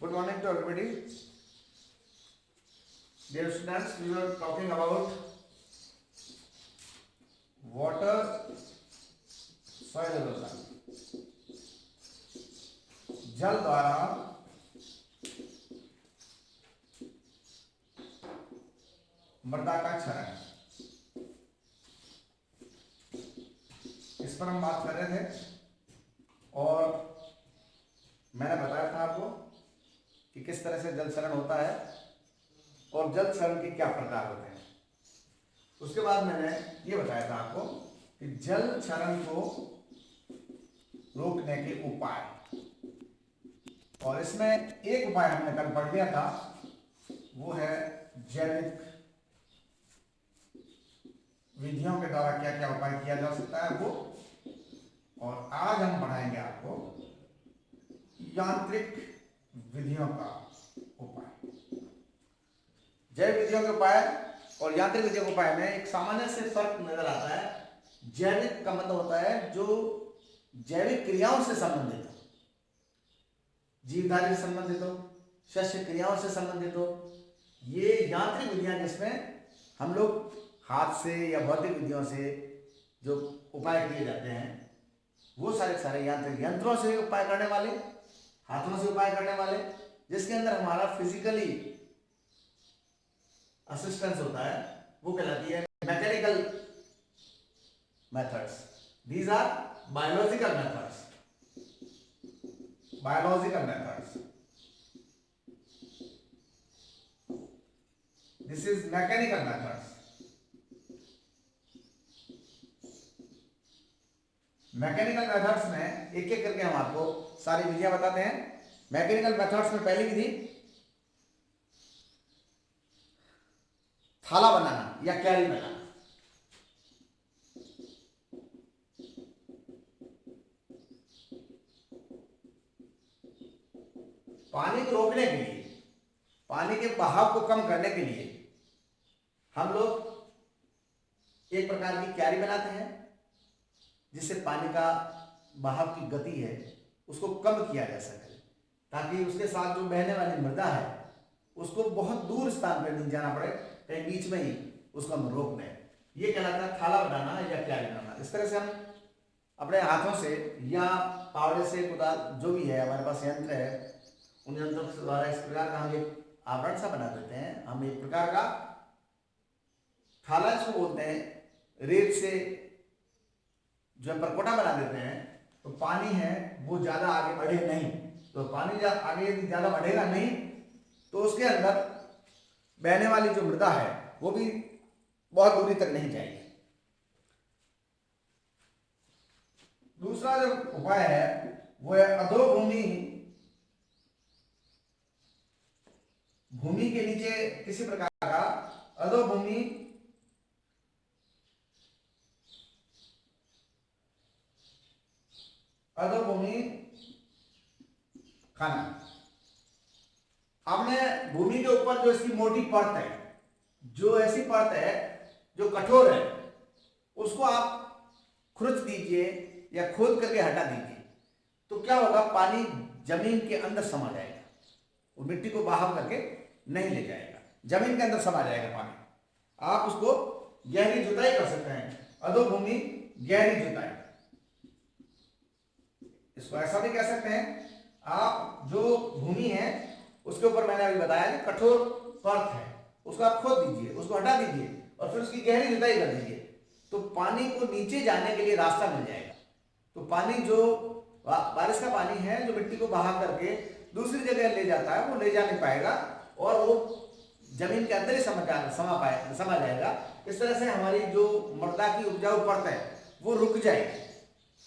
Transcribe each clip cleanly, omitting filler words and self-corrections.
Good morning to everybody. Dear students, we were talking about water soluble erosion. जल द्वारा मृदा का क्षरण, इस पर हम बात कर रहे थे और मैंने बताया था आपको कि किस तरह से जल क्षरण होता है और जल क्षरण के क्या प्रकार होते हैं। उसके बाद मैंने ये बताया था आपको कि जल क्षरण को रोकने के उपाय, और इसमें एक उपाय हमने कल पढ़ लिया था, वो है जैविक विधियों के द्वारा क्या क्या उपाय किया जा सकता है वो। और आज हम पढ़ाएंगे आपको यांत्रिक विधियों का उपाय। जैविक विधियों के उपाय और यांत्रिक विधियों के उपाय में एक सामान्य से फर्क नजर आता है। जैविक का मतलब होता है जो जैविक क्रियाओं से संबंधित हो, जीवधारी से संबंधित हो, शस्य क्रियाओं से संबंधित हो। ये यांत्रिक विधियां जिसमें हम लोग हाथ से या भौतिक विधियों से जो उपाय किए जाते हैं वो सारे यांत्रिक, यंत्रों से उपाय करने वाले, हाथों से उपाय करने वाले, जिसके अंदर हमारा फिजिकली असिस्टेंस होता है, वो कहलाती है mechanical methods. These are biological methods. Biological methods, this is mechanical methods. Mechanical methods में एक एक करके हम आपको सारी विधियां बताते हैं। मैकेनिकल मेथड्स में पहली विधि थाला बनाना या कैरी बनाना। पानी को रोकने के लिए, पानी के बहाव को कम करने के लिए हम लोग एक प्रकार की क्यारी बनाते हैं जिससे पानी का बहाव की गति है उसको कम किया जा सके, ताकि उसके साथ जो बहने वाली मृदा है उसको बहुत दूर स्थान पर नहीं जाना पड़े, कहीं बीच में ही उसको हम रोक दें। ये कहलाता है थाला बनाना या क्यारी बनाना। इस तरह से हम अपने हाथों से या पावड़े से, कुदाल, जो भी है हमारे पास यंत्र है, उन यंत्रों के द्वारा इस प्रकार का हम एक आवरण सा बना देते हैं। हम एक प्रकार का थाला जिसको बोलते हैं, रेत से जो परकोटा बना देते हैं, तो पानी है वो ज्यादा आगे बढ़े नहीं। तो पानी आगे यदि ज्यादा बढ़ेगा नहीं तो उसके अंदर बहने वाली जो मृदा है वो भी बहुत दूरी तक नहीं जाएगी। दूसरा जो उपाय है वो है अधोभूमि। भूमि के नीचे किसी प्रकार का अधोभूमि खाना। आपने भूमि के ऊपर जो इसकी मोटी परत है, जो ऐसी परत है जो कठोर है, उसको आप खुरच दीजिए या खोद करके हटा दीजिए, तो क्या होगा, पानी जमीन के अंदर समा जाएगा, वो मिट्टी को बहाव करके नहीं ले जाएगा, जमीन के अंदर समा जाएगा पानी। आप उसको गहरी जुताई कर सकते हैं, अधोभूमि गहरी जुताई। इसको ऐसा भी कह सकते हैं, आप जो भूमि है उसके ऊपर मैंने अभी बताया कि कठोर परत है, उसको आप खोद दीजिए, उसको हटा दीजिए और फिर उसकी गहरी जुताई कर दीजिए, तो पानी को नीचे जाने के लिए रास्ता मिल जाएगा। तो पानी जो बारिश का पानी है जो मिट्टी को बहा करके दूसरी जगह ले जाता है वो ले जा नहीं पाएगा और वो जमीन के अंदर ही समा जाएगा। इस तरह से हमारी जो मृदा की उपजाऊ परत है वो रुक जाएगी,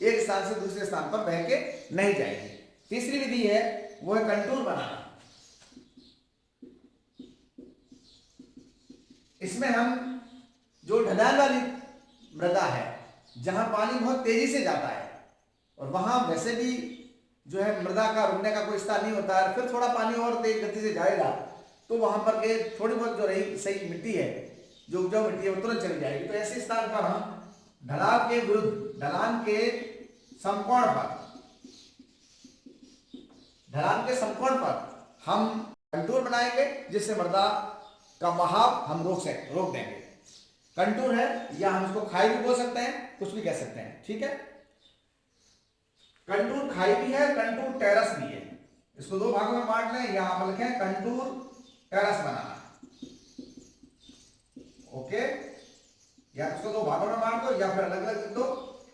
एक स्थान से दूसरे स्थान पर बह के नहीं जाएगी। तीसरी विधि है वो है कंटूर बनाना। इसमें हम जो ढलान वाली मृदा है जहां पानी बहुत तेजी से जाता है और वहां वैसे भी जो है मृदा का रुकने का कोई स्थान नहीं होता है, फिर थोड़ा पानी और तेज गति से जाएगा तो वहां पर के थोड़ी बहुत जो रही सही मिट्टी है, जो उपजाऊ मिट्टी है, वो तुरंत चली जाएगी। तो ऐसे स्थान पर हम ढलान के विरुद्ध, ढलान के समकोण पर, ढलान के समकोण पर हम कंटूर बनाएंगे जिससे मृदा का बहाव हम रोक देंगे। कंटूर है, या हम इसको खाई भी बोल सकते हैं, कुछ भी कह सकते हैं, ठीक है। कंटूर खाई भी है, कंटूर टेरस भी है। इसको दो भागों में बांट लें, यहां पर लिखें कंटूर टेरस बनाना, ओके। या इसको दो भागों में बांट दो या फिर अलग अलग लिख दो,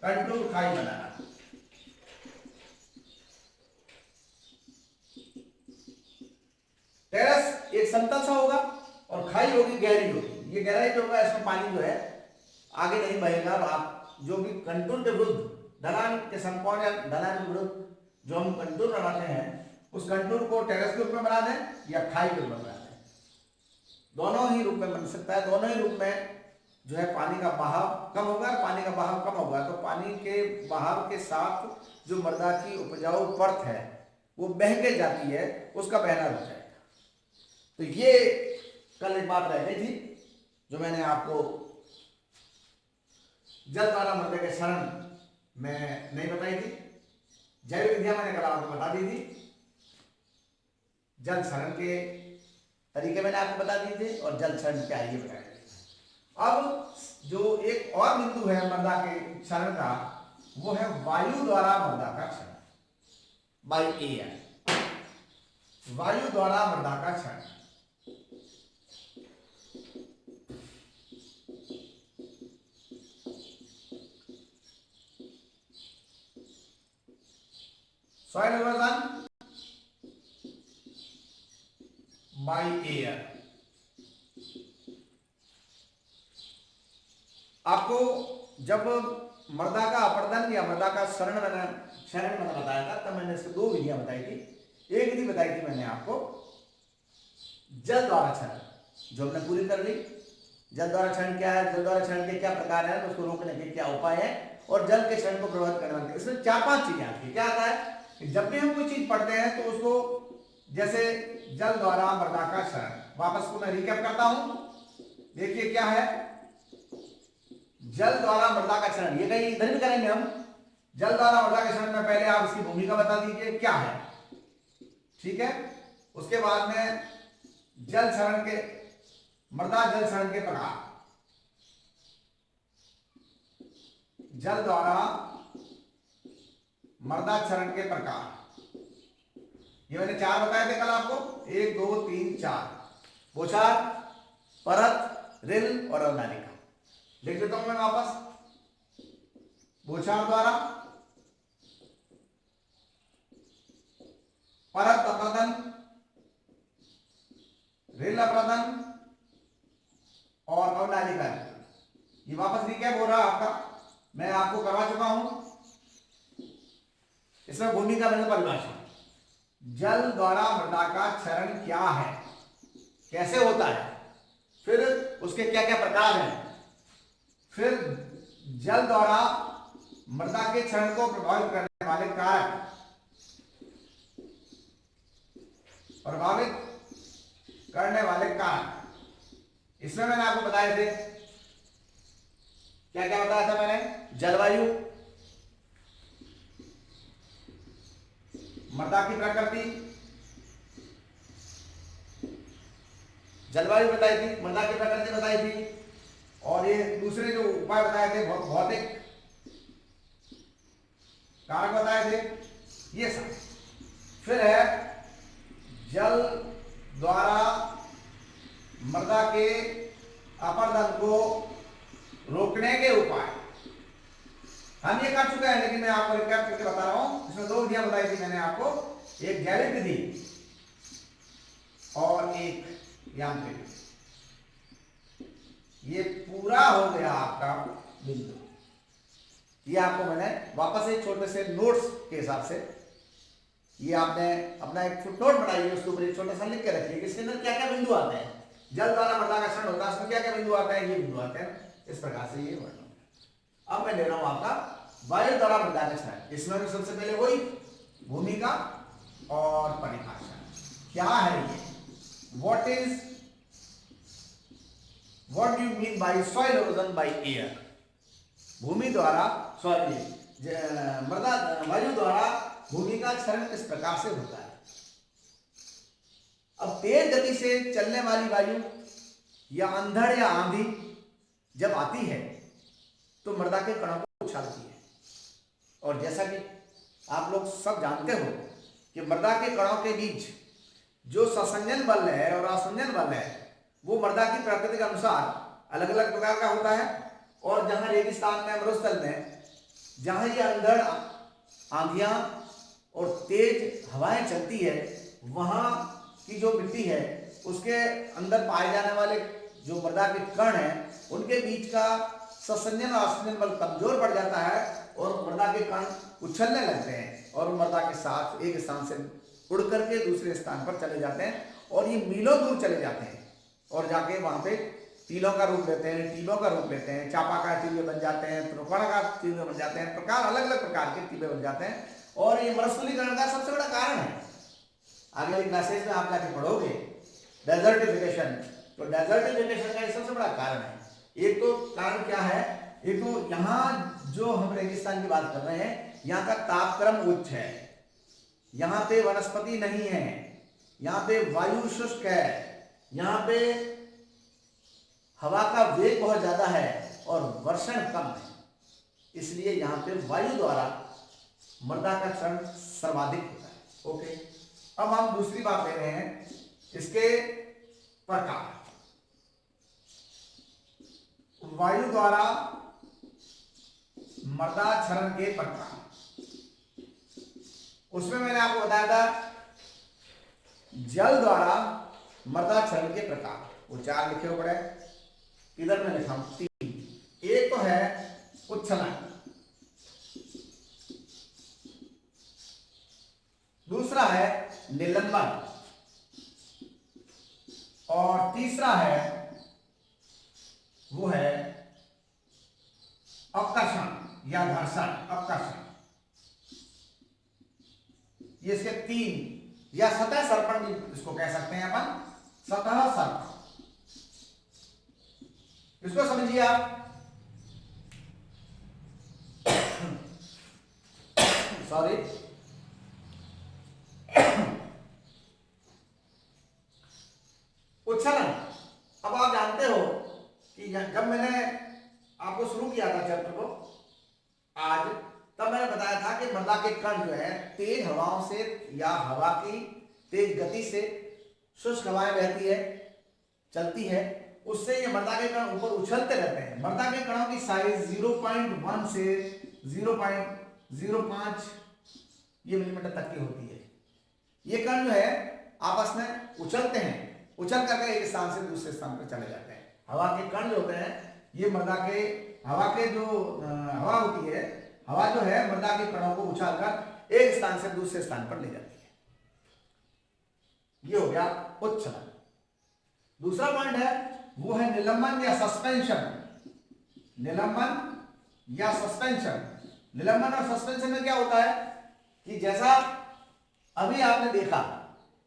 कंटूर खाई बनाना। टेरस एक समतल सा होगा और खाई होगी गहरी होगी। ये गहराई जो होगा इसमें पानी जो है आगे नहीं बहेगा, और आप जो भी कंटूर के विरुद्ध ढलान के समकोण या ढलान के विरुद्ध जो हम कंटूर बनाते हैं उस कंटूर को टेरेस के रूप में बना दें या खाई के रूप में बना दें, दोनों ही रूप में बन सकता है। दोनों ही रूप में जो है पानी का बहाव कम होगा। पानी का बहाव कम होगा तो पानी के बहाव के साथ जो मृदा की उपजाऊ परत है वो बह के जाती है, उसका बहना रुक जाएगा। तो ये कल एक बात रह गई थी जो मैंने आपको जल द्वारा मृदा के क्षरण में नहीं बताई थी। जैविक विधियां मैंने कल आपको बता दी थी, जल क्षरण के तरीके मैंने आपको बता दिए थे और जल क्षरण क्या है ये बताया। अब जो एक और बिंदु है मृदा के क्षरण का, वो है वायु द्वारा मृदा का क्षरण, बाय एयर, वायु द्वारा मृदा का क्षरण। Soil erosion by air. आपको जब मृदा का अपरदन या मृदा का क्षरण मैंने बताया था तब मैंने इसको दो विधियां बताई थी। एक विधि बताई थी मैंने आपको जल द्वारा क्षरण, जो हमने पूरी कर ली। जल द्वारा क्षरण क्या है, जल द्वारा क्षरण के क्या प्रकार है, उसको रोकने के क्या उपाय है, और जल के क्षरण को प्रभावित करने वाले इसमें 4-5 चीजें आती है। क्या आता है कि जब भी हम कोई चीज पढ़ते हैं तो उसको, जैसे जल द्वारा मृदा का क्षरण, वापस को मैं रिकैप करता हूं। देखिए क्या है जल द्वारा मृदा का क्षरण, ये कहीं इधर भी करेंगे हम। जल द्वारा मृदा के क्षरण में पहले आप इसकी भूमिका बता दीजिए क्या है, ठीक है। उसके बाद में जल क्षरण के, मृदा जल क्षरण के प्रकार, जल द्वारा मृदा क्षरण के प्रकार, ये मैंने 4 बताए थे कल आपको, 1 2 3 4, बोछार, परत, रिल और अवनालिका। लिख देता हूं मैं वापस। बोछार द्वारा, परत अपरदन, रिल अपरदन और अवनालिका। ये वापस रिकैप हो रहा आपका, मैं आपको करवा चुका हूं। इसमें भूमिका मैंने परिभाषा, जल द्वारा मृदा का क्षरण क्या है, कैसे होता है, फिर उसके क्या क्या प्रकार हैं, फिर जल द्वारा मृदा के क्षरण को प्रभावित करने वाले कारक, इसमें मैंने आपको बताए थे क्या क्या बताया था मैंने, जलवायु, मृदा की प्रकृति, जलवायु बताई थी, मृदा की प्रकृति बताई थी, और ये दूसरे जो उपाय बताए थे भौतिक कारक बताए थे, ये सब। फिर है जल द्वारा मृदा के अपरदन को रोकने के उपाय हम ये कर चुके हैं, लेकिन मैं आपको रिकैप करके बता रहा हूं। इसमें 2 विधियां बताई थी मैंने आपको, एक जैविक विधि और एक यांत्रिक। ये पूरा हो गया आपका बिंदु। ये आपको मैंने वापस एक छोटे से नोट्स के हिसाब से, ये आपने अपना एक फुटनोट बनाइए, उसके ऊपर एक छोटा सा लिख के रखिए कि इसके अंदर क्या क्या बिंदु आते हैं। जल द्वारा मृदा का क्षरण होता है, उसमें क्या क्या बिंदु आते हैं, ये बिंदु आते हैं। इस प्रकार से ये वर्णन। अब मैं ले रहा हूं आपका वायु द्वारा मृदा का क्षरण। इसमें भी सबसे पहले वही भूमिका और परिभाषा क्या है ये, what do you mean by soil erosion by air? भूमि द्वारा मृदा वायु द्वारा भूमि का क्षरण किस प्रकार से होता है। अब तेज गति से चलने वाली वायु या अंधड़ या आंधी जब आती है तो मृदा के कणों को उछालती है। और जैसा कि आप लोग सब जानते हो कि मृदा के कणों के बीच जो ससंजन बल है और असंजन बल है वो मृदा की प्रकृति के अनुसार अलग अलग प्रकार का होता है। और जहां रेगिस्तान में, मरुस्थल में, जहां ये अंधड़ आंधियां और तेज हवाएं चलती है, वहां की जो मिट्टी है उसके अंदर पाए जाने वाले जो मृदा के कण हैं उनके बीच का ससंजन और असंजन बल कमजोर पड़ जाता है और मृदा के कण उछलने लगते हैं और मृदा के साथ एक स्थान से उड़ करके दूसरे स्थान पर चले जाते हैं और ये मीलों दूर चले जाते हैं और जाके वहां पे टीलों का रूप लेते हैं, टीलों का रूप लेते हैं, चापाकार टीले बन जाते हैं, त्रिकोणाकार टीले बन जाते हैं, प्रकार अलग अलग प्रकार के टीले बन जाते हैं। और ये मरुस्थलीकरण का सबसे बड़ा कारण है। अगले क्लासेस में आप जाके पढ़ोगे डेजर्टिफिकेशन, तो डेजर्टिफिकेशन का सबसे बड़ा कारण है। एक तो कारण क्या है, एक तो यहाँ जो हम रेगिस्तान की बात कर रहे हैं यहाँ का तापक्रम उच्च है, यहाँ पे वनस्पति नहीं है, यहाँ पे वायु शुष्क है, यहाँ पे हवा का वेग बहुत ज्यादा है और वर्षण कम है, इसलिए यहाँ पे वायु द्वारा मृदा का क्षरण सर्वाधिक होता है। ओके, अब हम दूसरी बात ले रहे हैं इसके प्रकार। वायु द्वारा मृदा क्षरण के प्रकार, उसमें मैंने आपको बताया था जल द्वारा मृदा क्षरण के प्रकार, वो 4 लिखे हुए पड़े, इधर में लिखा हूं 3। एक तो है उच्छलन, दूसरा है निलंबन और तीसरा है वो है अवकर्षण या घर्षण, अवकर्षण। ये इसके 3 या सतह सर्पण भी इसको कह सकते हैं अपन, सतह सर्पण। इसको समझिए आप, सॉरी, उच्छलन। अब आप जानते हो कि जब मैंने आपको शुरू किया था चैप्टर को आज, तब मैंने बताया था कि मृदा के कण जो है तेज हवाओं से या हवा की तेज गति से शुष्क हवाएं बहती है, चलती है, उससे ये मृदा के कण ऊपर उछलते रहते हैं। मृदा के कणों की साइज 0.1 से 0.05 ये मिलीमीटर तक की होती है। ये कण जो है आपस में उछलते हैं, उछल करके एक स्थान से दूसरे स्थान पर चले जाते हैं। हवा के कण जो होते हैं ये मृदा के हवा के जो हवा होती है, हवा जो है मृदा के कणों को उछालकर एक स्थान से दूसरे स्थान पर ले जाती है। ये हो गया उच्छलन। दूसरा पॉइंट है वो है निलंबन या सस्पेंशन। निलंबन या सस्पेंशन, निलंबन और सस्पेंशन में क्या होता है कि जैसा अभी आपने देखा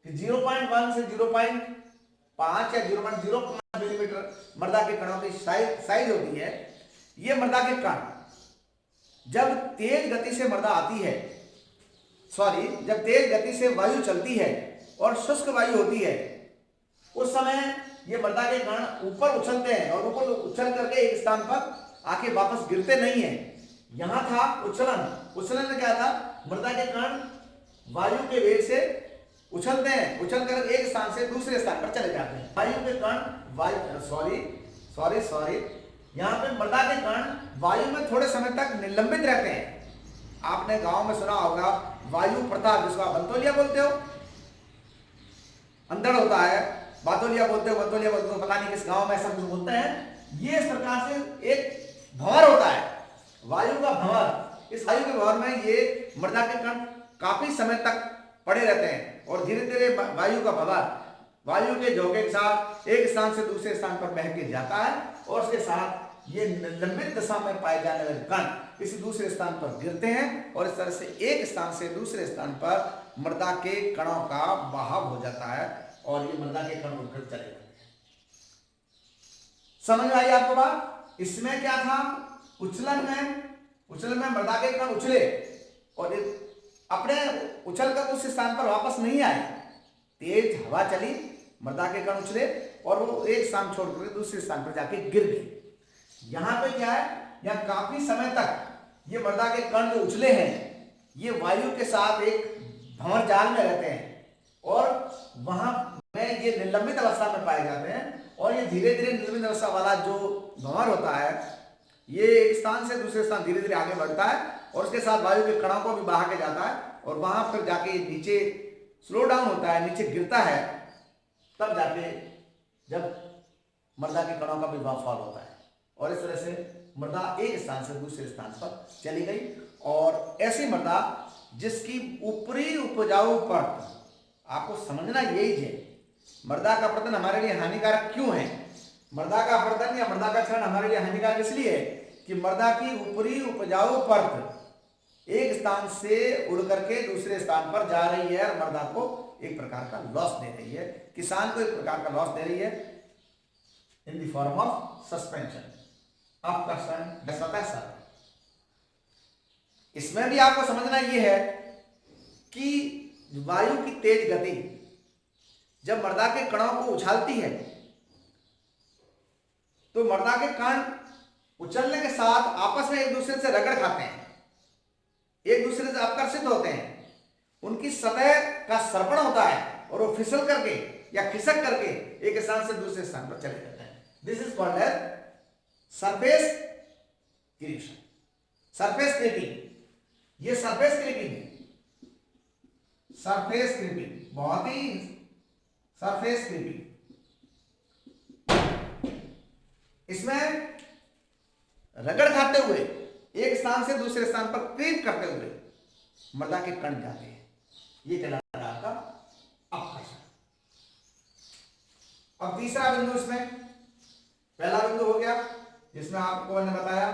कि 0.1 से 0.5 या 0.05 मिलीमीटर मृदा के कणों की साइज होती है। ये मृदा के कण जब तेज गति से मृदा आती है, सॉरी, जब तेज गति से वायु चलती है और शुष्क वायु होती है, उस समय ये मृदा के कण ऊपर उछलते हैं और ऊपर उछल करके एक स्थान पर आके वापस गिरते नहीं है। यहां था उच्छलन। उच्छलन में क्या था, मृदा के कण वायु के वेग से उछलते हैं, उछल कर एक स्थान से दूसरे स्थान पर चले जाते हैं। वायु के कण सॉरी, यहाँ पे मृदा के कण वायु में थोड़े समय तक निलंबित रहते हैं। आपने गांव में सुना होगा वायु प्रताप, जिसको आप बंतौलिया बोलते हो, अंधड़ होता है, बातोलिया बोलते हो, बंतौलिया बोलते हो, पता नहीं किस गांव में ऐसा कुछ बोलते हैं। ये इस प्रकार से एक भंवर होता है, वायु का भंवर। इस वायु के भंवर में ये मृदा के कण काफी समय तक पड़े रहते हैं और धीरे धीरे वायु का भंवर वायु के झोंके के साथ एक स्थान से दूसरे स्थान पर बह के जाता है और उसके साथ ये निलंबित दशा में पाए जाने वाले कण किसी दूसरे स्थान पर गिरते हैं और इस तरह से एक स्थान से दूसरे स्थान पर मृदा के कणों का बहाव हो जाता है और ये मृदा के कण उड़कर चले जाते हैं। समझ आई आपको बात? इसमें क्या था, उछलन में मृदा के कण उछले और अपने उछल कर उस स्थान पर वापस नहीं आए, तेज हवा चली, मृदा के कण उछले और वो एक स्थान छोड़कर दूसरे स्थान पर जाके गिर गए। यहाँ पे क्या है, यहाँ काफी समय तक ये मृदा के कण जो उछले हैं ये वायु के साथ एक भंवर जाल में रहते हैं और वहां में ये निलंबित अवस्था में पाए जाते हैं और ये धीरे धीरे निलंबित अवस्था वाला जो भंवर होता है ये एक स्थान से दूसरे स्थान धीरे धीरे आगे बढ़ता है और उसके साथ वायु के कणों को भी बहा के जाता है और वहां फिर जाके नीचे स्लो डाउन होता है, नीचे गिरता है, तब जाके जब मृदा के कणों का भी फॉल होता है और इस तरह से मृदा एक स्थान से दूसरे स्थान पर चली गई। और ऐसी मृदा जिसकी ऊपरी उपजाऊ परत, आपको समझना यही है मृदा का अपरदन हमारे लिए हानिकारक क्यों है। मृदा का अपरदन या मृदा का क्षरण हमारे लिए हानिकारक इसलिए है कि मृदा की ऊपरी उपजाऊ परत एक स्थान से उड़ करके दूसरे स्थान पर जा रही है और मृदा को एक प्रकार का लॉस दे रही है, किसान को एक प्रकार का लॉस दे रही है in the form of suspension of sir. इसमें भी आपको समझना यह है कि वायु की तेज गति जब मृदा के कणों को उछालती है तो मृदा के कण उछलने के साथ आपस में एक दूसरे से रगड़ खाते हैं, एक दूसरे से आकर्षित होते हैं, उनकी सतह का सर्पण होता है और वो फिसल करके या खिसक करके एक स्थान से दूसरे स्थान पर चले जाते हैं। This is called as surface creeping. Surface creeping, ये सरफेस क्रीपिंग है, सरफेस क्रीपिंग, बहुत ही सरफेस क्रीपिंग। इसमें रगड़ खाते हुए एक स्थान से दूसरे स्थान पर क्रीप करते हुए मृदा के कण जाते हैं, ये कहलाता है आपका अपकर्षण। अब तीसरा बिंदु, इसमें पहला बिंदु हो गया जिसमें आपको मैंने बताया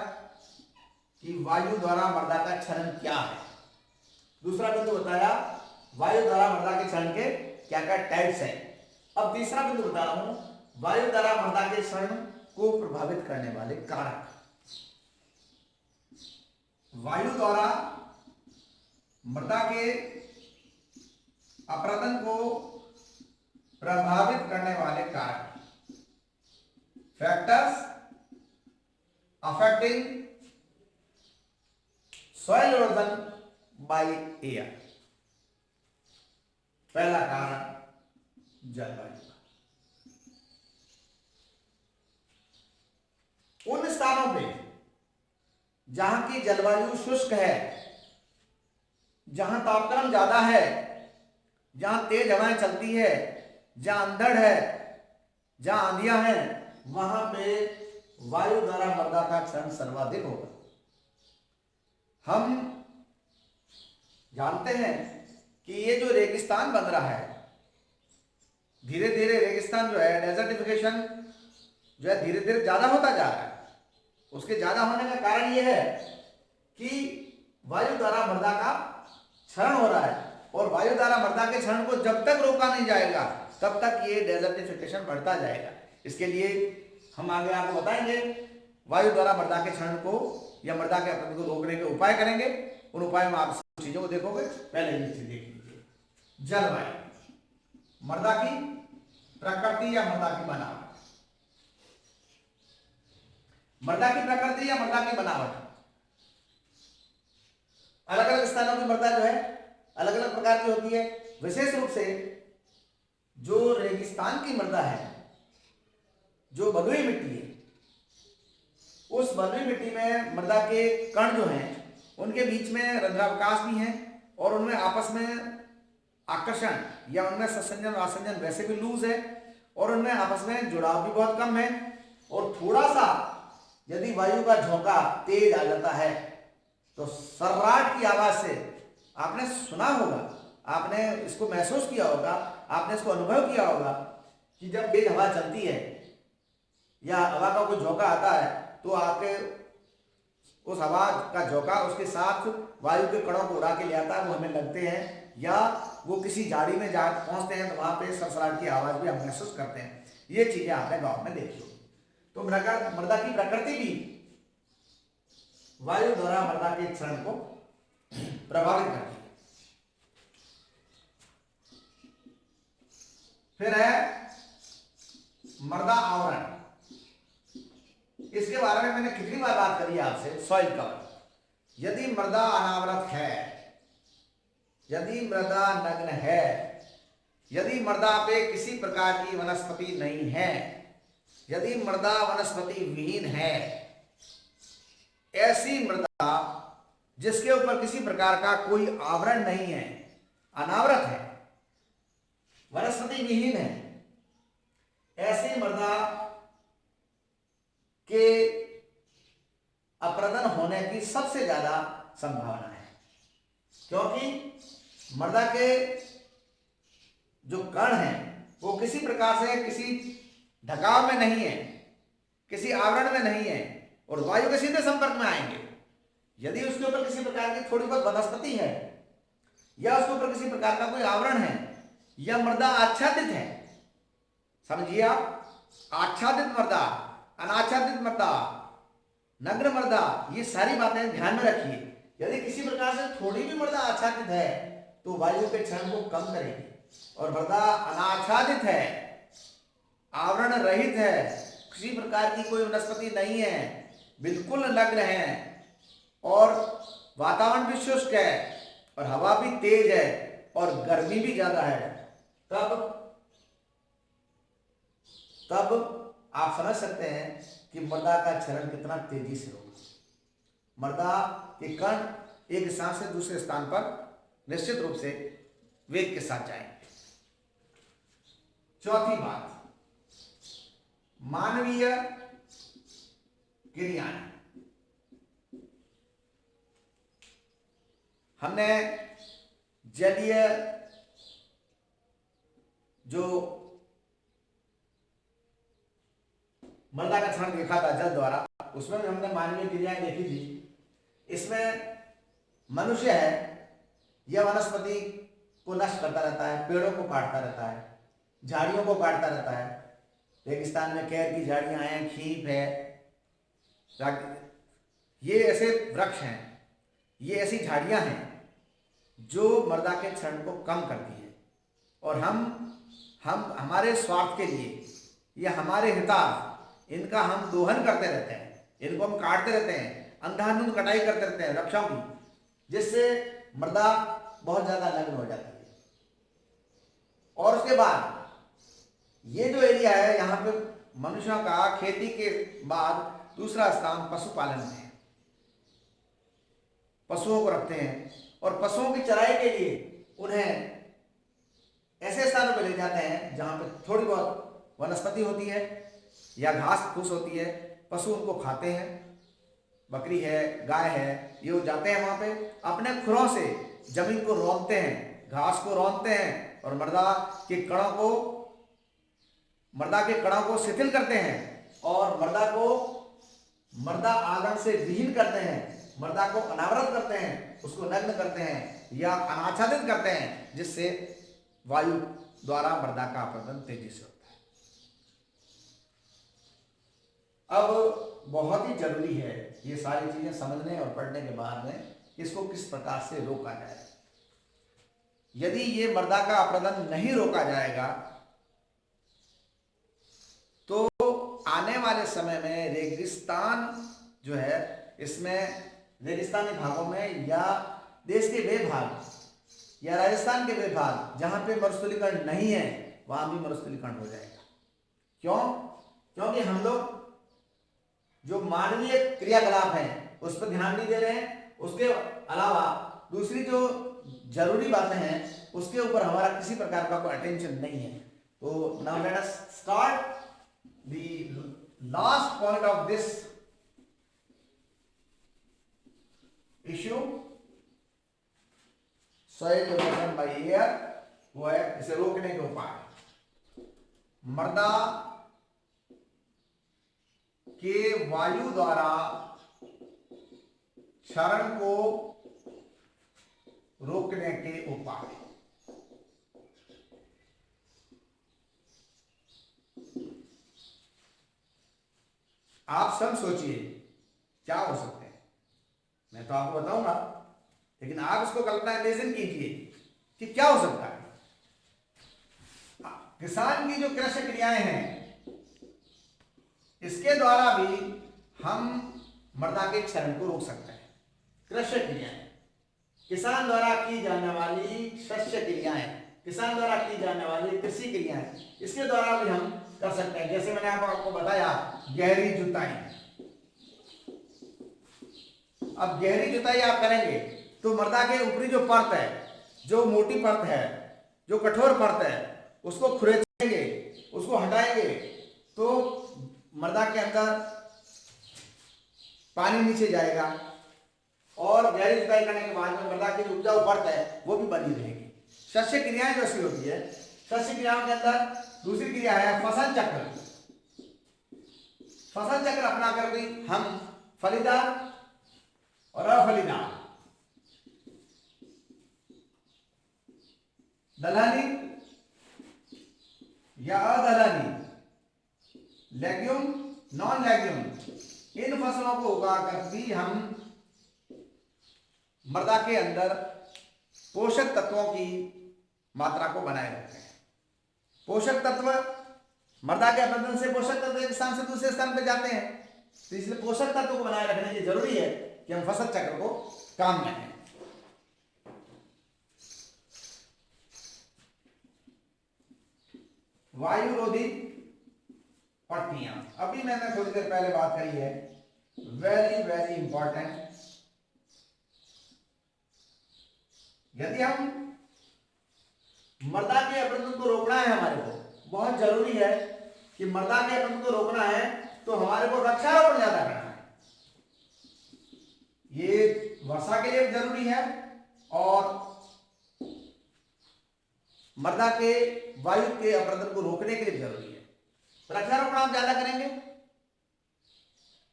कि वायु द्वारा मृदा का क्षरण क्या है। दूसरा बिंदु बताया वायु द्वारा मृदा के क्षरण के क्या क्या टाइप्स हैं। अब तीसरा बिंदु बता रहा हूं वायु द्वारा मृदा के क्षरण को प्रभावित करने वाले कारक। वायु द्वारा मृदा के अपरदन को प्रभावित करने वाले कारक, factors affecting soil erosion by air. पहला कारण जलवायु। उन स्थानों पे जहां की जलवायु शुष्क है, जहां तापक्रम ज्यादा है, जहां तेज हवाएं चलती है, जहां अंधड़ है, जहां आंधियां हैं, वहां पे वायु द्वारा मृदा का क्षरण सर्वाधिक होगा। हम जानते हैं कि ये जो रेगिस्तान बन रहा है, धीरे धीरे रेगिस्तान जो है, डेजर्टिफिकेशन जो है धीरे धीरे ज्यादा होता जा रहा है। उसके ज्यादा होने का कारण यह है कि वायु द्वारा मृदा का क्षरण हो रहा है और वायु द्वारा मृदा के क्षरण को जब तक रोका नहीं जाएगा तब तक ये डेजर्टिफिकेशन बढ़ता जाएगा। इसके लिए हम आगे आपको बताएंगे वायु द्वारा मृदा के क्षरण को या मृदा के अपरदन को रोकने के उपाय करेंगे। उन उपायों में आप चीजों को देखोगे। पहले ये चीज देख लीजिए, जलवायु, मृदा की प्रकृति या मृदा की बनावट। मृदा की प्रकृति या मृदा की बनावट, अलग अलग स्थानों की मृदा जो है अलग अलग प्रकार की होती है। विशेष रूप से जो रेगिस्तान की मृदा है, जो बलुई मिट्टी है, उस बलुई मिट्टी में मृदा के कण जो हैं उनके बीच में रंध्रावकाश भी है और उनमें आपस में आकर्षण या उनमें ससंजन आसंजन वैसे भी लूज है और उनमें आपस में जुड़ाव भी बहुत कम है। और थोड़ा सा यदि वायु का झोंका तेज आ जाता है तो सर्राट की आवाज से, आपने सुना होगा, आपने इसको महसूस किया होगा, आपने इसको अनुभव किया होगा कि जब तेज हवा चलती है या हवा का कोई झोंका आता है तो आपके उस हवा का झोंका उसके साथ वायु के कणों को उड़ा के ले आता है, वो हमें लगते हैं या वो किसी झाड़ी में जा पहुंचते हैं तो वहां पे सरसराट की आवाज भी हम महसूस करते हैं। ये चीजें आपने गांव में देखी हो। तो मृदा की प्रकृति भी वायु द्वारा मृदा के क्षरण को प्रभावित करती है। फिर है मृदा आवरण। इसके बारे में मैंने कितनी बार बात करी है आपसे, सॉइल कवर। यदि मृदा अनावृत है, यदि मृदा नग्न है, यदि मृदा पे किसी प्रकार की वनस्पति नहीं है, यदि मृदा वनस्पति विहीन है, ऐसी मृदा जिसके ऊपर किसी प्रकार का कोई आवरण नहीं है, अनावृत है, वनस्पति विहीन है, ऐसी मृदा के अप्रदन होने की सबसे ज्यादा संभावना है। क्योंकि मृदा के जो कण हैं वो किसी प्रकार से किसी ढकाव में नहीं है, किसी आवरण में नहीं है, और वायु के सीधे संपर्क में आएंगे। यदि उसके ऊपर किसी प्रकार की थोड़ी बहुत वनस्पति है, या उसके ऊपर किसी प्रकार का कोई आवरण है, या मृदा आच्छादित है, समझिए आप, आच्छादित मृदा, अनाच्छादित मृदा, नग्न मृदा, ये सारी बातें ध्यान में रखिए। यदि किसी प्रकार से थोड़ी भी मृदा आच्छादित है तो वायु के क्षरण को कम करेगी, और मृदा अनाच्छादित है, आवरण रहित है, किसी प्रकार की कोई वनस्पति नहीं है, बिल्कुल नग्न है, और वातावरण भी शुष्क है, और हवा भी तेज है, और गर्मी भी ज्यादा है, तब आप समझ सकते हैं कि मृदा का क्षरण कितना तेजी से होगा। मृदा के कण एक स्थान से दूसरे स्थान पर निश्चित रूप से वेग के साथ जाएंगे। चौथी बात, मानवीय क्रियाएं। हमने जलीय जो मृदा का क्षरण देखा था जल द्वारा, उसमें भी हमने मानवीय क्रियाएं देखी थी। इसमें मनुष्य है, यह वनस्पति को नष्ट करता रहता है, पेड़ों को काटता रहता है, झाड़ियों को काटता रहता है। रेगिस्तान में कैर की झाड़ियां हैं, खींप है, ये ऐसे वृक्ष हैं, ये ऐसी झाड़ियां हैं जो मृदा के क्षरण को कम करती है, और हम हमारे स्वार्थ के लिए या हमारे हितार्थ इनका हम दोहन करते रहते हैं, इनको हम काटते रहते हैं, अंधाधुंध कटाई करते रहते हैं वृक्षों की, जिससे मृदा बहुत ज्यादा नग्न हो जाती है। और उसके बाद ये जो एरिया है, यहाँ पे मनुष्यों का खेती के बाद दूसरा स्थान पशुपालन में है। पशुओं को रखते हैं, और पशुओं की चराई के लिए उन्हें ऐसे स्थानों पर ले जाते हैं जहां पे थोड़ी बहुत वनस्पति होती है या घास फूस होती है, पशु उनको खाते हैं, बकरी है, गाय है, ये जाते हैं वहां पे, अपने खुरों से जमीन को रौंदते हैं, घास को रौंदते हैं, और मृदा के कणों को शिथिल करते हैं, और मृदा आवरण से विहीन करते हैं, मृदा को अनावृत करते हैं, उसको नग्न करते हैं या अनाच्छादित करते हैं, जिससे वायु द्वारा मृदा का अपरदन तेजी से होता है। अब बहुत ही जरूरी है ये सारी चीजें समझने और पढ़ने के बाद में इसको किस प्रकार से रोका जाए। यदि ये मृदा का अपरदन नहीं रोका जाएगा तो आने वाले समय में रेगिस्तान जो है, इसमें रेगिस्तानी भागों में या देश के वे भाग या राजस्थान के वे भाग जहां पे मरुस्थलीकरण नहीं है, वहां भी मरुस्थलीकरण हो जाएगा। क्यों? क्योंकि हम लोग जो मानवीय क्रियाकलाप हैं उस पर ध्यान नहीं दे रहे हैं, उसके अलावा दूसरी जो जरूरी बातें हैं उसके ऊपर हमारा किसी प्रकार का कोई अटेंशन नहीं है। तो now let us start the last point of this issue, soil erosion by air, वो है इसे रोकने के उपाय। मृदा के वायु द्वारा क्षरण को रोकने के उपाय। आप सब सोचिए क्या हो सकते हैं, मैं तो आपको बताऊंगा, लेकिन आप इसको कल्पना इमेजिन कीजिए कि क्या हो सकता है। किसान की जो कृषि क्रियाएं हैं, इसके द्वारा भी हम मृदा के क्षरण को रोक सकते हैं। कृषि क्रियाएं, किसान द्वारा की जाने वाली शस्य क्रियाएं, किसान द्वारा की जाने वाली कृषि क्रियाएं, इसके द्वारा भी हम कर सकते हैं। जैसे मैंने आपको बताया गहरी जुताई। अब गहरी जुताई आप करेंगे तो मृदा के ऊपरी जो परत है, जो मोटी परत है, जो कठोर परत है, उसको खुरेचेंगे, उसको हटाएंगे तो मृदा के अंदर पानी नीचे जाएगा और गहरी जुताई करने के बाद में मृदा की जो उपजाऊ परत है वो भी बनी रहेगी। शस्य क्रियाएं जो ऐसी होती है, शस्य क्रियाओं के अंदर दूसरी क्रिया है फसल चक्र। फसल चक्र अपनाकर भी हम फलीदार और अफलीदार, दलहनी या अदलहनी, लेग्यूम, नॉन लेग्यूम, इन फसलों को उगाकर भी हम मृदा के अंदर पोषक तत्वों की मात्रा को बनाए रखते हैं। पोषक तत्व मृदा के अपरदन से पोषक तत्व एक स्थान से दूसरे स्थान पर जाते हैं, तो इसलिए पोषक तत्व को बनाए रखने की जरूरी है कि हम फसल चक्र को काम में लें। वायुरोधी पट्टियां, अभी मैंने थोड़ी देर पहले बात करी है, वेरी वेरी इंपॉर्टेंट। यदि हम मृदा के अपरदन को रोकना है, हमारे को बहुत जरूरी है कि मृदा के अपरदन को रोकना है तो हमारे को वृक्षारोपण ज्यादा करना है। ये वर्षा के लिए जरूरी है और मृदा के वायु के अपरदन को रोकने के लिए जरूरी है। वृक्षारोपण आप ज्यादा करेंगे,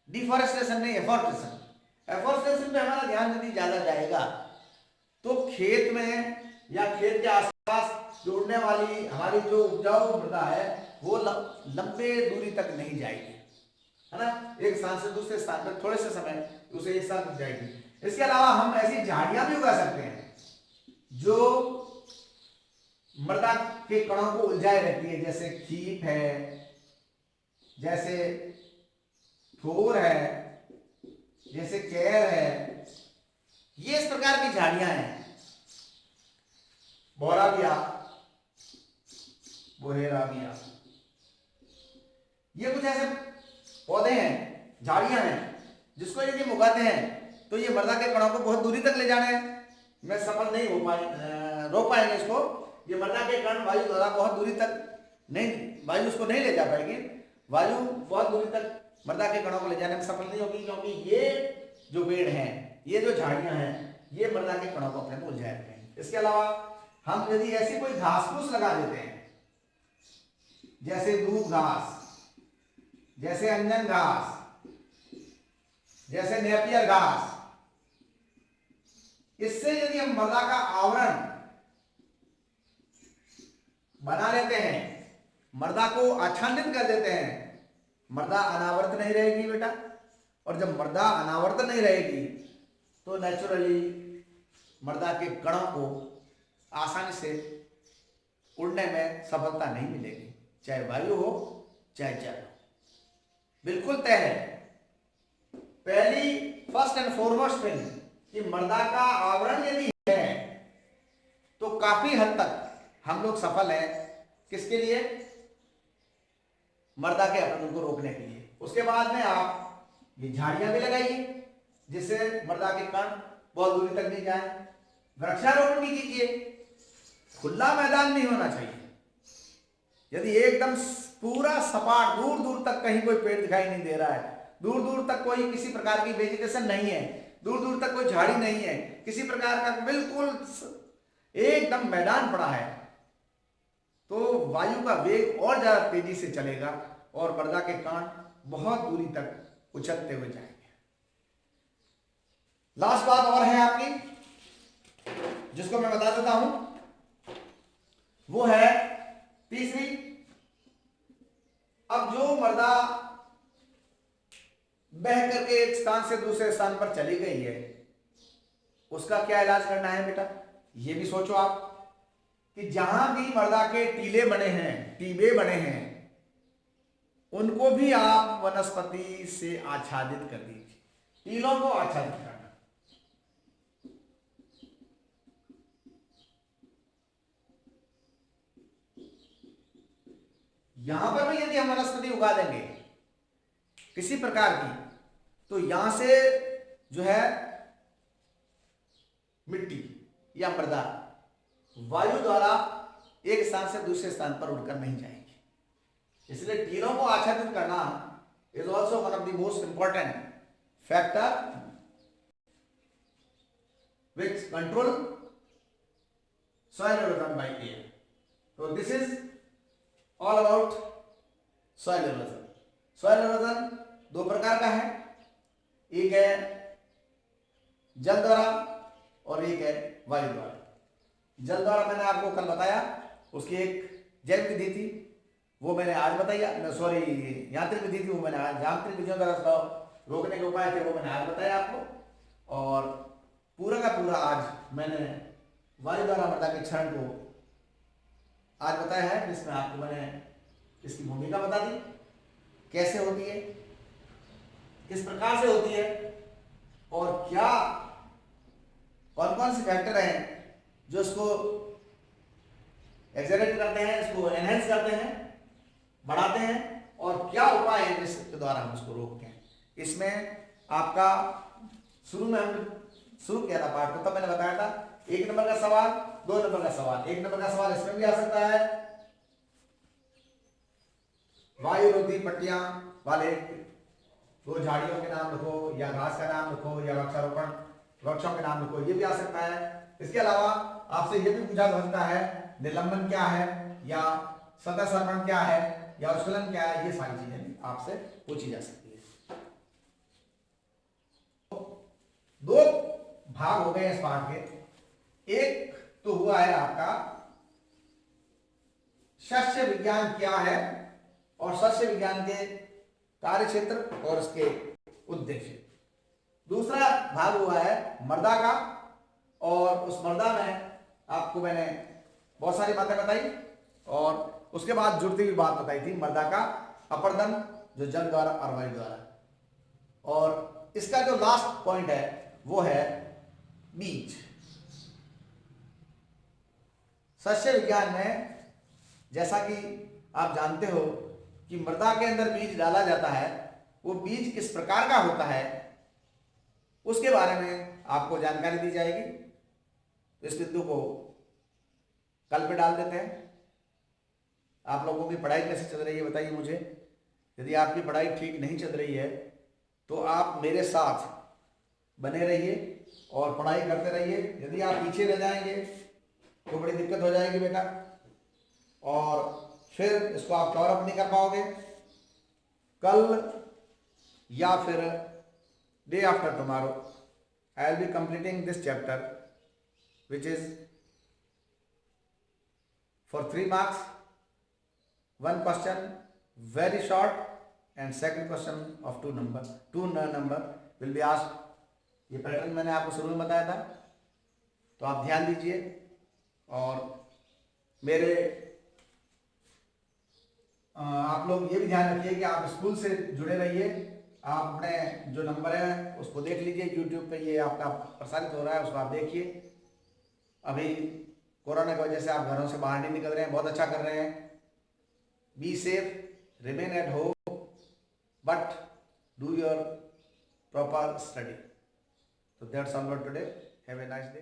डिफॉरेस्टेशन नहीं, एफॉरेस्टेशन। एफॉरेस्टेशन पे हमारा ध्यान यदि ज्यादा जाएगा तो खेत में या खेत के आसपास जोड़ने वाली हमारी जो उपजाऊ मृदा है वो लंबे दूरी तक नहीं जाएगी, है ना। एक स्थान से दूसरे स्थान पर थोड़े से समय उसे एक साथ जाएगी। इसके अलावा हम ऐसी झाड़ियां भी उगा सकते हैं जो मृदा के कणों को उलझाए रहती है, जैसे खीप है, जैसे थोर है, जैसे केर है, ये इस प्रकार की झाड़ियां हैं। बोराबिया, बोहेराबिया, ये कुछ ऐसे पौधे हैं, झाड़ियां हैं जिसको यदि हम उगाते हैं तो ये मृदा के कणों को बहुत दूरी तक ले जाने में सफल नहीं हो रोक पाएंगे इसको। ये मृदा के कण वायु द्वारा बहुत दूरी तक नहीं, वायु उसको नहीं ले जा पाएगी, वायु बहुत दूरी तक मृदा के कणों को ले जाने में सफल नहीं होगी, क्योंकि ये जो पेड़ हैं, ये जो झाड़ियां हैं, ये मृदा के कणों को अपने में उलझाए रखेंगे। इसके अलावा हम यदि ऐसी कोई घास फूस लगा देते हैं, जैसे दूब घास, जैसे अंजन घास, जैसे नेपियर घास, इससे यदि हम मृदा का आवरण बना लेते हैं, मृदा को आच्छादित कर देते हैं, मृदा अनावृत नहीं रहेगी बेटा। और जब मृदा अनावृत नहीं रहेगी तो नेचुरली मृदा के कणों को आसानी से उड़ने में सफलता नहीं मिलेगी, चाहे वायु हो चाहे जल हो। बिल्कुल तय है, पहली फर्स्ट एंड फॉरमोस्ट थिंग कि मृदा का आवरण यदि है तो काफी हद तक हम लोग सफल हैं। किसके लिए? मृदा के अपरदन को रोकने के लिए। उसके बाद में आप ये झाड़ियां भी लगाइए जिससे मृदा के कण बहुत दूरी तक नहीं जाए। वृक्षारोपण भी कीजिए, खुला मैदान नहीं होना चाहिए। यदि एकदम पूरा सपाट दूर दूर तक कहीं कोई पेड़ दिखाई नहीं दे रहा है, दूर दूर तक कोई किसी प्रकार की वेजिटेशन नहीं है, दूर दूर तक कोई झाड़ी नहीं है, किसी प्रकार का बिल्कुल एकदम मैदान पड़ा है, तो वायु का वेग और ज्यादा तेजी से चलेगा और मृदा के कण बहुत दूरी तक उछलते हुए जाएंगे। लास्ट बात और है आपकी जिसको मैं बता देता हूं, वो है तीसरी। अब जो मृदा बह करके एक स्थान से दूसरे स्थान पर चली गई है, उसका क्या इलाज करना है बेटा, ये भी सोचो आप कि जहां भी मृदा के टीले बने हैं, टीबे बने हैं, उनको भी आप वनस्पति से आच्छादित कर दीजिए। टीलों को आच्छादित करना। यहां पर भी यदि हम वनस्पति उगा देंगे किसी प्रकार की, तो यहां से जो है मिट्टी या मृदा वायु द्वारा एक स्थान से दूसरे स्थान पर उड़कर नहीं जाएगी। इसलिए टीलों को आच्छादित करना is also one of the most important factor which control soil erosion by air. तो this is all about soil erosion. Soil erosion दो प्रकार का है, एक है जल द्वारा और एक है वायु द्वारा। जल द्वारा मैंने आपको कल बताया, उसकी एक जैव विधि थी वो मैंने आज बताया, सॉरी यांत्रिक विधि थी वो मैंने आज, यांत्रिक विधियों द्वारा रोकने के उपाय थे वो मैंने आज बताया आपको। और पूरा का पूरा आज मैंने वायु द्वारा मृदा के क्षरण को आज बताया है, जिसमें आपको मैंने इसकी भूमिका बता दी, कैसे होती है, किस प्रकार से होती है, और क्या कौन कौन से फैक्टर हैं जो इसको एक्सेलरेट करते हैं, इसको एनहेंस करते हैं, बढ़ाते हैं, और क्या उपाय है जिसके द्वारा हम इसको रोकते हैं। इसमें आपका शुरू में हम शुरू किया था पाठ को, तब मैंने बताया था 1 नंबर का सवाल, 2 नंबर का सवाल। 1 नंबर का सवाल इसमें भी आ सकता है, वायु रोधी पट्टियां वाले वो झाड़ियों के नाम लिखो, या घास का नाम लिखो, या वृक्षारोपण वृक्षों के नाम लिखो, ये भी आ सकता है। इसके अलावा आपसे ये भी पूछा जा सकता है निलंबन क्या है, या सतह संवरण क्या है, या उत्खनन क्या है, ये सारी चीजें भी आपसे पूछी जा सकती है। दो भाग हो गए इस पाठ के। एक तो हुआ है आपका सस्य विज्ञान क्या है, और सस्य विज्ञान के कार्य क्षेत्र और उसके उद्देश्य। दूसरा भाग हुआ है मृदा का, और उस मृदा में आपको मैंने बहुत सारी बातें बताई, और उसके बाद जुड़ती हुई बात बताई थी मृदा का अपर्दन, जो जल द्वारा और वायु द्वारा। और इसका जो लास्ट पॉइंट है वो है बीज। सस्य विज्ञान में जैसा कि आप जानते हो कि मृदा के अंदर बीज डाला जाता है, वो बीज किस प्रकार का होता है उसके बारे में आपको जानकारी दी जाएगी। तो इस बिंदु को कल पे डाल देते हैं। आप लोगों की पढ़ाई कैसे चल रही है बताइए मुझे। यदि आपकी पढ़ाई ठीक नहीं चल रही है तो आप मेरे साथ बने रहिए और पढ़ाई करते रहिए। यदि आप पीछे रह जाएंगे तो बड़ी दिक्कत हो जाएगी बेटा, और फिर इसको आप कवर अप नहीं कर पाओगे। कल या फिर day after tomorrow I will be completing this chapter which is for 3 marks. One question very short and second question of 2 number will be asked. ये पैटर्न मैंने आपको शुरू में बताया था, तो आप ध्यान दीजिए। और मेरे आप लोग ये भी ध्यान रखिए कि आप स्कूल से जुड़े रहिए। आप अपने जो नंबर है उसको देख लीजिए, यूट्यूब पे ये आपका प्रसारित हो रहा है, उसको आप देखिए। अभी कोरोना की वजह से आप घरों से बाहर नहीं निकल रहे हैं, बहुत अच्छा कर रहे हैं। Be safe, remain at home, but do your proper study. So that's all for today. Have a nice day.